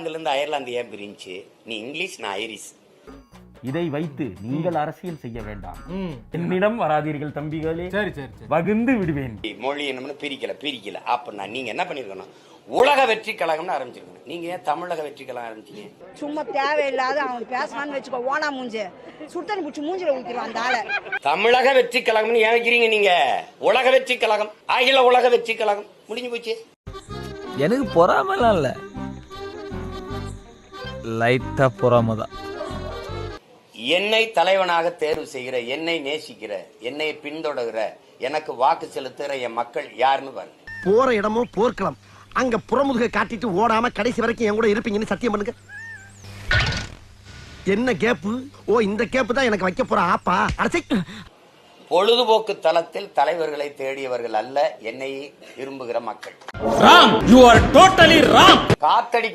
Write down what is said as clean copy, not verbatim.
இங்கிலாந்துல இருந்து அயர்லாந்து ஏன் பிரிஞ்சு? நீ இங்கிலீஷ், நான் ஐரிஷ். இதை வைத்து நீங்கள் அரசியல் செய்ய வேண்டாம். என்னிடம் வராதீர்கள் தம்பிகளே. சரி சரி சரி. வகுந்து விடுவேன். மொழி என்னன்னு பிரிக்கல. அப்படின்னா நீங்க என்ன பண்ணிருக்கணும்? உலக வெற்றி கழகம்னு ஆரம்பிச்சிருக்கணும். நீங்க ஏன் தமிழக வெற்றி கழகம் ஆரம்பிச்சீங்க? சும்மா தேவையில்லாத அவன் பேசலான்னு வச்சுக்கோ. ஓனா மூஞ்சி சுத்தனி பிடிச்சி மூஞ்சில ஊத்திடுவான் அந்த ஆளை. தமிழக வெற்றி கழகம்னு ஏன் வைக்கிறீங்க நீங்க? உலக வெற்றி கழகம், அகில உலக வெற்றி கழகம் முடிஞ்சு போச்சு. எனக்கு பொறாமலாம் இல்ல, லைட்டா பொறாம தான். என்னை தலைவனாக தேர்வு செய்கிற, என்னை நேசிக்கிற, என்னை பின்தொடர்கிற, எனக்கு வாக்கு செலுத்துகிற என் மக்கள் யாருன்னு பாருங்க. போற இடமும் போர்க்களம். அங்க புறமுதுக காட்டிட்டு ஓடாம கடைசி வரைக்கும் என் கூட இருப்பீங்கன்னு சத்தியம் பண்ணுங்க. என்ன கேப்பு? ஓ, இந்த கேப்பு தான் எனக்கு வைக்க போற ஆப்பா. அடச்சை. பொழுதுபோக்கு தளத்தில் தலைவர்களை தேடியவர்கள் அல்ல, என்னை விரும்புகிற மக்கள். Ram, you are totally wrong. காத்தடி